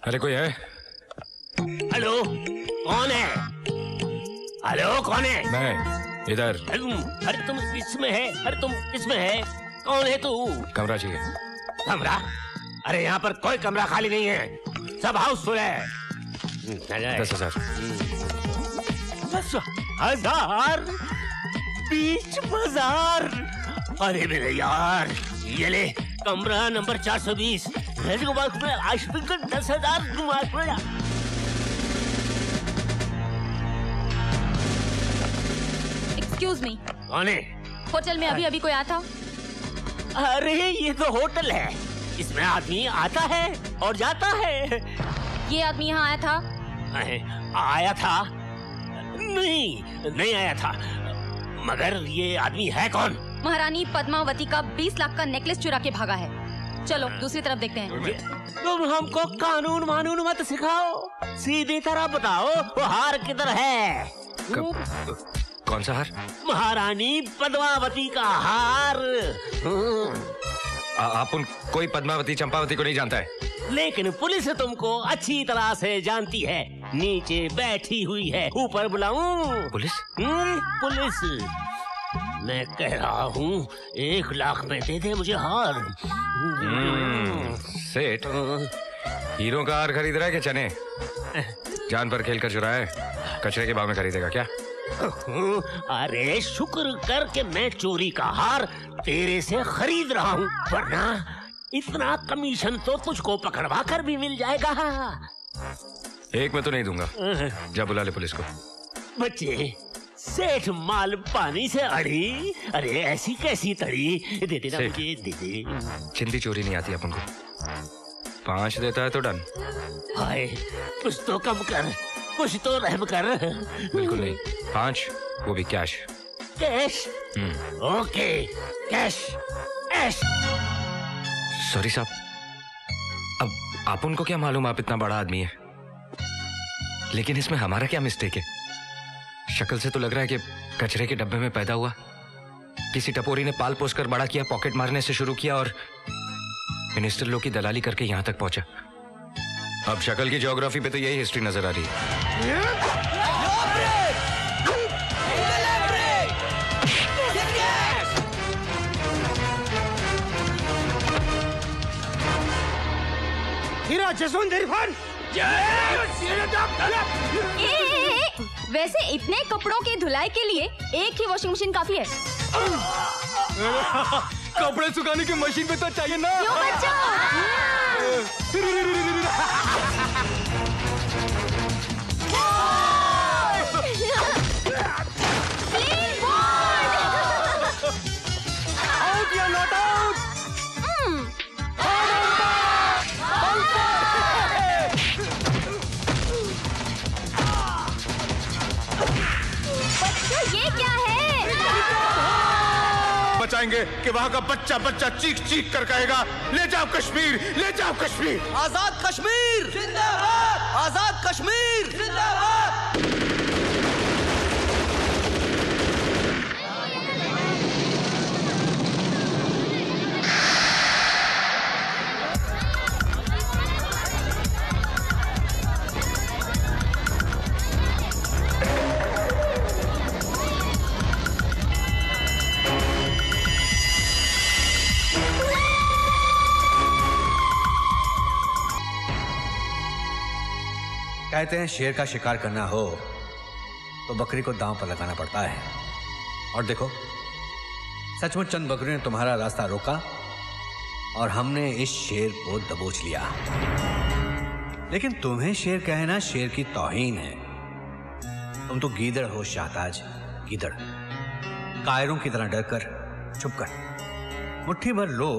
अरे कोई है? हेलो, कौन है? हेलो, कौन है? मैं इधर। अरे तुम इसमें है? अरे तुम इसमें है? कौन है तू? कमरा चाहिए। कमरा? अरे यहाँ पर कोई कमरा खाली नहीं है, सब हाउसफुल है। 10,000। 10,000 बीच बाजार? अरे मेरे यार, ये ले कमरा नंबर 420। 10,000। एक्सक्यूज मी, कौन है? होटल में अभी कोई आया था? अरे ये तो होटल है, इसमें आदमी आता है और जाता है। ये आदमी यहाँ आया था? आया था? नहीं आया था। मगर ये आदमी है कौन? महारानी पद्मावती का 20 लाख का नेकलेस चुरा के भागा है। चलो दूसरी तरफ देखते हैं। तुम हमको कानून मानून मत सिखाओ, सीधी तरह बताओ वो हार किधर है? कौन सा हार? महारानी पद्मावती का हार। आप कोई पद्मावती चंपावती को नहीं जानता है? लेकिन पुलिस तुमको अच्छी तरह से जानती है। नीचे बैठी हुई है, ऊपर बुलाऊं? पुलिस? पुलिस? मैं कह रहा हूँ 1 लाख में दे दे मुझे हार। सेठ, हीरो का हार खरीद रहा है कि चने? जान पर खेल कर चुराया है, कचरे के भाव में खरीदेगा क्या? अरे शुक्र कर के मैं चोरी का हार तेरे से खरीद रहा हूँ, वरना इतना कमीशन तो तुझको पकड़वा कर भी मिल जाएगा। एक में तो नहीं दूंगा। जा बुला ले पुलिस को। बच्चे, सेठ माल पानी से अड़ी, अरे ऐसी कैसी तड़ी? दे देना मुझे, दे दे। चिंदी चोरी नहीं आती अपन को। 5 देता है तो डन। हाय, कुछ तो कम कर, कुछ तो रहम कर। बिल्कुल नहीं, 5, वो भी cash. Cash? Okay, cash cash. Sorry साहब, अब आप उनको क्या मालूम आप इतना बड़ा आदमी है, लेकिन इसमें हमारा क्या मिस्टेक है? शक्ल से तो लग रहा है कि कचरे के डब्बे में पैदा हुआ, किसी टपोरी ने पाल पोस कर बड़ा किया, पॉकेट मारने से शुरू किया और मिनिस्टर लोग की दलाली करके यहां तक पहुंचा। अब शक्ल की ज्योग्राफी पे तो यही हिस्ट्री नजर आ रही है। हीरा जसवंत इरफान। वैसे इतने कपड़ों की धुलाई के लिए एक ही वॉशिंग मशीन काफी है। कपड़े सुखाने की मशीन भी तो चाहिए ना। क्यों बच्चा? आउट या नॉट आउट? बच्चा ये क्या है? बचाएंगे कि वहाँ का बच्चा बच्चा चीख चीख कर कहेगा, ले जाओ कश्मीर, ले जाओ कश्मीर। आजाद कश्मीर जिंदाबाद, आजाद कश्मीर जिंदाबाद। कहते हैं शेर का शिकार करना हो तो बकरी को दांव पर लगाना पड़ता है, और देखो सचमुच चंद बकरियों ने तुम्हारा रास्ता रोका और हमने इस शेर को दबोच लिया। लेकिन तुम्हें शेर कहना शेर की तौहीन है। तुम तो गीदड़ हो शाहताज, गीदड़। कायरों की तरह डरकर छुपकर मुट्ठी भर लोग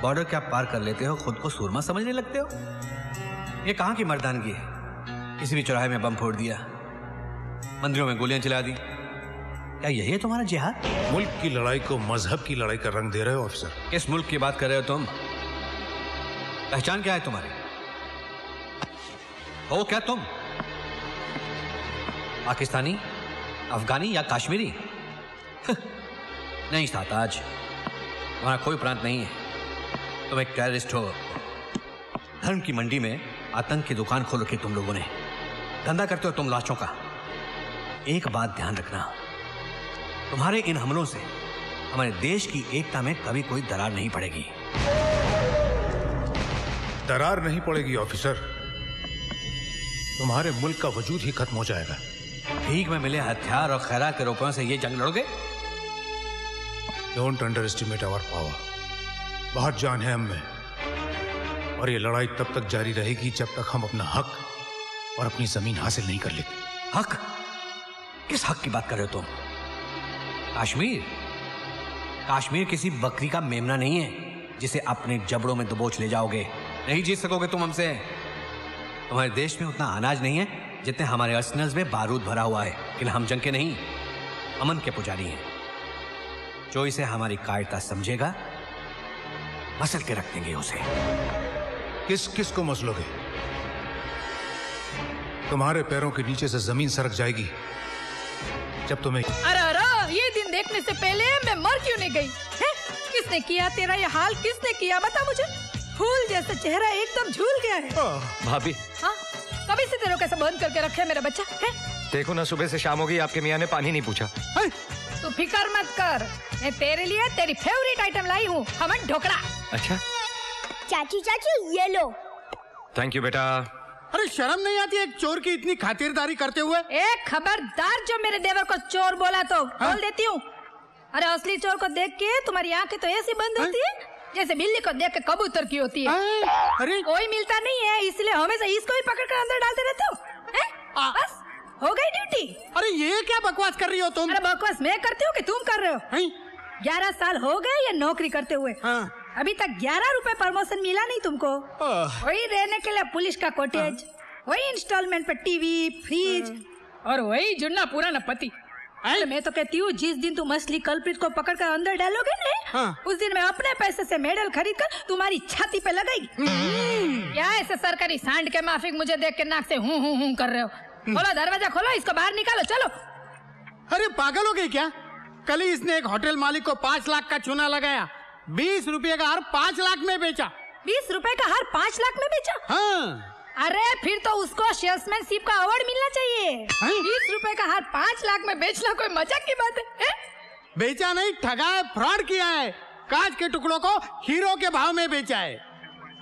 बॉर्डर क्या पार कर लेते हो, खुद को सूरमा समझने लगते हो। ये कहां की मर्दानगी है? किसी भी चौराहे में बम फोड़ दिया, मंदिरों में गोलियां चला दी, क्या यही है तुम्हारा जिहाद? मुल्क की लड़ाई को मजहब की लड़ाई का रंग दे रहे हो ऑफिसर। किस मुल्क की बात कर रहे हो तुम? पहचान क्या है तुम्हारी? हो क्या तुम पाकिस्तानी, अफगानी या कश्मीरी? नहीं साताज, तुम्हारा कोई प्रांत नहीं है। तुम एक टेररिस्ट हो। धर्म की मंडी में आतंक की दुकान खोल रखी तुम लोगों ने, धंधा करते हो तुम लाशों का। एक बात ध्यान रखना, तुम्हारे इन हमलों से हमारे देश की एकता में कभी कोई दरार नहीं पड़ेगी। दरार नहीं पड़ेगी ऑफिसर, तुम्हारे मुल्क का वजूद ही खत्म हो जाएगा। भीख में मिले हथियार और खैरात के रुपयों से ये जंग लड़ोगे? Don't underestimate our power. बहुत जान है हम में, और ये लड़ाई तब तक जारी रहेगी जब तक हम अपना हक और अपनी जमीन हासिल नहीं कर लेते। हक? किस हक की बात कर रहे हो तुम? कश्मीर? कश्मीर किसी बकरी का मेमना नहीं है जिसे अपने जबड़ों में दबोच ले जाओगे। नहीं जीत सकोगे तुम हमसे। तुम्हारे देश में उतना अनाज नहीं है जितने हमारे अर्सेनल्स में बारूद भरा हुआ है। लेकिन हम जंग के नहीं, अमन के पुजारी हैं। जो इसे हमारी कायरता समझेगा, मसल के रख देंगे उसे। किस किस को मसलोगे? तुम्हारे पैरों के नीचे से जमीन सरक जाएगी जब तुम्हें। अरे ये दिन देखने से पहले मैं मर क्यों नहीं गई है? किसने किया तेरा ये हाल? किसने किया बता मुझे। फूल जैसा चेहरा एकदम झूल गया है। भाभी, हाँ, कभी से तेरे को कैसे बंद करके रखे मेरा बच्चा है? देखो ना, सुबह से शाम हो गई, आपके मियाँ ने पानी नहीं पूछा। तू फिकर मत कर, मैं तेरे लिए तेरी फेवरेट आइटम लाई हूँ, खमन ढोकला। अच्छा चाची चाची ये लो। थैंक यू बेटा। अरे शर्म नहीं आती एक चोर की इतनी खातिरदारी करते हुए? एक खबरदार जो मेरे देवर को चोर बोला तो बोल देती हूँ। अरे असली चोर को देख के तुम्हारी आंखें तो ऐसी बंद होती है जैसे बिल्ली को देख के कबूतर की होती है। अरे कोई मिलता नहीं है इसलिए हमेशा इसको ही पकड़ कर अंदर डालते रहते हो। बस हो गई ड्यूटी। अरे ये क्या बकवास कर रही हो तुम? अरे बकवास मैं करती हूँ कि तुम कर रहे हो? 11 साल हो गए ये नौकरी करते हुए। अभी तक 11 रुपए प्रमोशन मिला नहीं तुमको। वही रहने के लिए पुलिस का कॉटेज, वही इंस्टॉलमेंट पे टीवी, फ्रिज और वही जुन्ना पुराना पति। मैं तो कहती हूँ जिस दिन तुम असली कल्प्रिट को पकड़ कर अंदर डालोगे ना, उस दिन मैं अपने पैसे से मेडल खरीद कर तुम्हारी छाती पे लगाएगी। क्या ऐसे सरकारी सांड के माफिक मुझे देख के नाक से हूँ कर रहे हो? खोलो दरवाजा, खोलो, इसको बाहर निकालो, चलो। अरे पागल हो गई क्या? कल ही इसने एक होटल मालिक को 5 लाख का चूना लगाया, 20 रुपए का हार 5 लाख में बेचा। 20 रुपए का हार 5 लाख में बेचा? हाँ। अरे फिर तो उसको सेल्समैनशिप का अवार्ड मिलना चाहिए। 20 रुपए का हार 5 लाख में बेचना कोई मजाक की बात है? बेचा नहीं, ठगा है, फ्रॉड किया है। कांच के टुकड़ों को हीरो के भाव में बेचा है।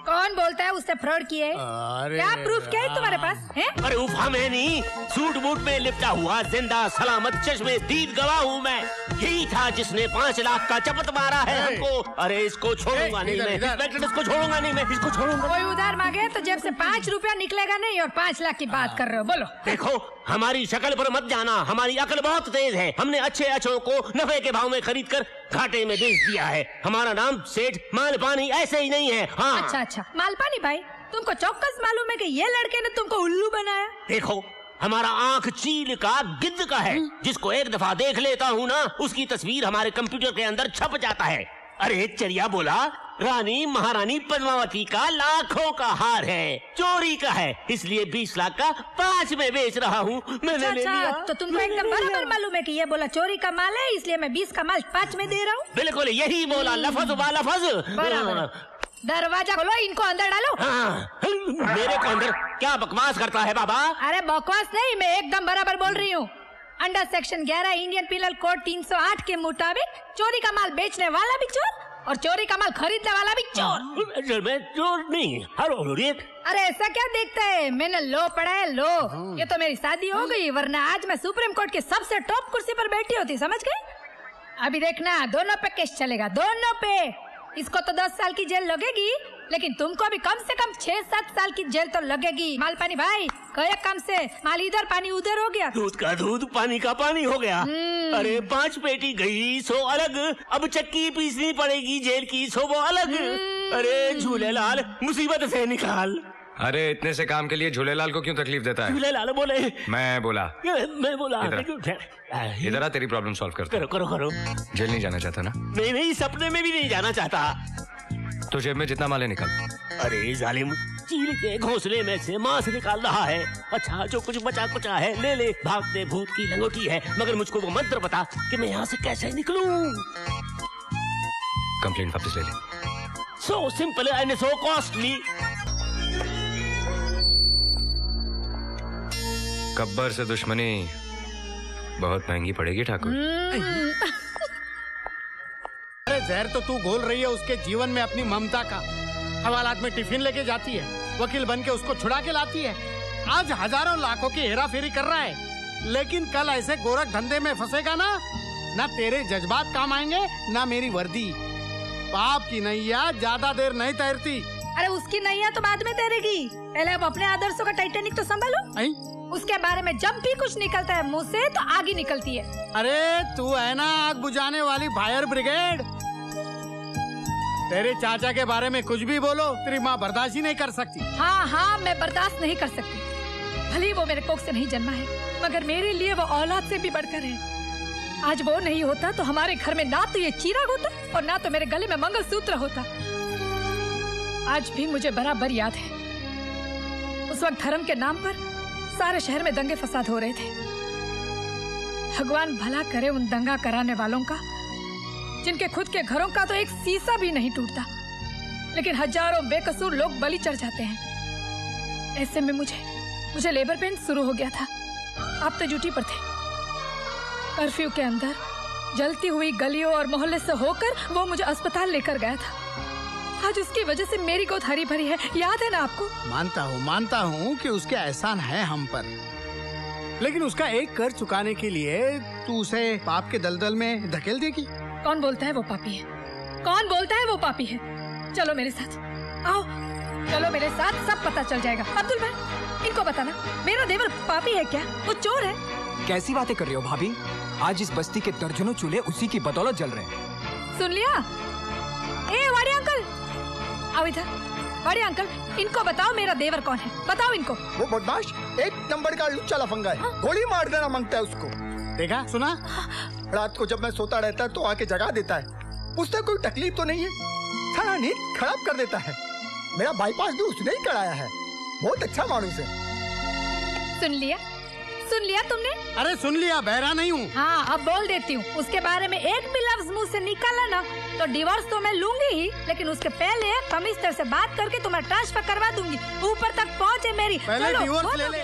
कौन बोलता है उससे फ्रॉड किए? क्या प्रूफ क्या है तुम्हारे पास है? अरे उफा मैं नहीं, सूट बूट में लिपटा हुआ जिंदा सलामत चश्मे दीद गवाह हूँ मैं। यही था जिसने 5 लाख का चपत मारा है हमको। अरे इसको छोड़ूंगा नहीं मैं, इसको छोड़ूंगा नहीं मैं, इसको छोड़ूंगा। कोई उधार मांगे तो जेब से 5 रुपया निकलेगा नहीं और 5 लाख की बात कर रहे हो? बोलो। देखो हमारी शक्ल पर मत जाना, हमारी अकल बहुत तेज है। हमने अच्छे अचों को नफे के भाव में खरीद कर घाटे में बेच दिया है। हमारा नाम सेठ मालपानी ऐसे ही नहीं है। हाँ। अच्छा मालपानी भाई, तुमको चौकस मालूम है कि ये लड़के ने तुमको उल्लू बनाया? देखो हमारा आंख चील का गिद्ध का है। जिसको एक दफा देख लेता हूँ ना, उसकी तस्वीर हमारे कंप्यूटर के अंदर छप जाता है। अरे चरिया बोला, रानी महारानी पद्मावती का लाखों का हार है, चोरी का है, इसलिए 20 लाख का 5 में बेच रहा हूँ। मैंने ले लिया। तो तुमको एकदम बराबर मालूम है कि ये बोला चोरी का माल है, इसलिए मैं 20 का माल 5 में दे रहा हूँ। बिल्कुल यही बोला, लफज बा लफज। दरवाजा खोलो, इनको अंदर डालो। हाँ, मेरे को अंदर क्या बकवास करता है बाबा? अरे बकवास नहीं, मैं एकदम बराबर बोल रही हूँ। Under section 11 Indian penal code 308 के मुताबिक चोरी का माल बेचने वाला भी चोर और चोरी का माल खरीदने वाला भी चोर। मैं चोर नहीं। अरे ऐसा क्या देखता है? मैंने लो पढ़ा है, लो। ये तो मेरी शादी हो गई, वरना आज मैं सुप्रीम कोर्ट की सबसे टॉप कुर्सी पर बैठी होती, समझ गए? अभी देखना, दोनों पे केस चलेगा, दोनों पे। इसको तो 10 साल की जेल लगेगी, लेकिन तुमको भी कम से कम 6-7 साल की जेल तो लगेगी। मालपानी भाई, कई काम से माल इधर पानी उधर हो गया, दूध का दूध पानी का पानी हो गया। अरे 5 पेटी गई सो अलग, अब चक्की पीसनी पड़ेगी जेल की सो वो अलग। अरे झूलेलाल मुसीबत से निकाल। अरे इतने से काम के लिए झूलेलाल को क्यों तकलीफ देता है? झूलेलाल बोले। मैं बोला। इधर आ, तेरी प्रॉब्लम सॉल्व करता। करो। जेल नहीं जाना चाहता ना? नहीं, सपने में भी नहीं जाना चाहता। तो जेब में जितना माल है निकाल। अरे जालिम, चील के घोंसले में से मांस निकाल रहा है। अच्छा जो कुछ बचा कुचा है ले ले, भागते भूत की लंगोटी है, मगर मुझको वो मंत्र बता कि मैं यहाँ से कैसे निकलूं। कंप्लेंट वापस ले ले। So simple and so costly. Gabbar से दुश्मनी बहुत महंगी पड़ेगी ठाकुर। अरे जहर तो तू घोल रही है उसके जीवन में अपनी ममता का। हवालात में टिफिन लेके जाती है, वकील बन के उसको छुड़ा के लाती है। आज हजारों लाखों की हेरा फेरी कर रहा है, लेकिन कल ऐसे गोरख धंधे में फंसेगा ना तेरे जज्बात काम आएंगे ना मेरी वर्दी। पाप की नैया ज्यादा देर नहीं तैरती। अरे उसकी नैया तो बाद में तैरेगी, पहले अब अपने आदर्शों का टाइटेनिक तो संभालो। उसके बारे में जब भी कुछ निकलता है मुंह से तो आग ही निकलती है। अरे तू है ना आग बुझाने वाली फायर ब्रिगेड। तेरे चाचा के बारे में कुछ भी बोलो, तेरी माँ बर्दाश्त ही नहीं कर सकती। हाँ, मैं बर्दाश्त नहीं कर सकती। भले वो मेरे कोख से नहीं जन्मा है, मगर मेरे लिए वो औलाद से भी बढ़कर है। आज वो नहीं होता तो हमारे घर में ना तो ये चिराग होता और ना तो मेरे गले में मंगलसूत्र होता। आज भी मुझे बराबर याद है, उस वक्त धर्म के नाम पर सारे शहर में दंगे फसाद हो रहे थे। भगवान भला करे उन दंगा कराने वालों का, जिनके खुद के घरों का तो एक शीशा भी नहीं टूटता, लेकिन हजारों बेकसूर लोग बलि चढ़ जाते हैं। ऐसे में मुझे लेबर पेन शुरू हो गया था। आप तो ड्यूटी पर थे। कर्फ्यू के अंदर जलती हुई गलियों और मोहल्ले से होकर वो मुझे अस्पताल लेकर गया था। आज उसकी वजह से मेरी गोद हरी भरी है, याद है ना आपको? मानता हूँ कि उसके एहसान है हम पर, लेकिन उसका एक कर्ज चुकाने के लिए तू उसे पाप के दलदल में धकेल देगी। कौन बोलता है वो पापी है? कौन बोलता है वो पापी है? चलो मेरे साथ, आओ चलो मेरे साथ, सब पता चल जाएगा। अब्दुल भाई, इनको बताना मेरा देवर पापी है क्या? वो चोर है? कैसी बातें कर रही हो भाभी? आज इस बस्ती के दर्जनों चूल्हे उसी की बदौलत जल रहे हैं। सुन लिया? ए वाड़ी अंकल, आओ इधर। वाड़ी अंकल, इनको बताओ मेरा देवर कौन है, बताओ इनको। वो बदमाश एक नंबर का लुच्चा लफंगा है। गोली मार देना मांगता है उसको। देखा सुना? रात को जब मैं सोता रहता है तो आके जगा देता है। उससे कोई तकलीफ तो नहीं है, सारा नींद खराब कर देता है। मेरा बाईपास भी उसने ही कराया है। बहुत अच्छा मानुस है। सुन लिया तुमने? अरे सुन लिया, बहरा नहीं हूँ। हाँ, अब बोल देती हूँ। उसके बारे में एक भी लफ्ज मुंह से निकाला ना तो डिवोर्स तो मैं लूंगी ही, लेकिन उसके पहले कमिश्नर से बात करके तुम्हें ट्रांसफर करवा दूंगी। ऊपर तक पहुँचे मेरी। पहले डिवोर्स ले ले।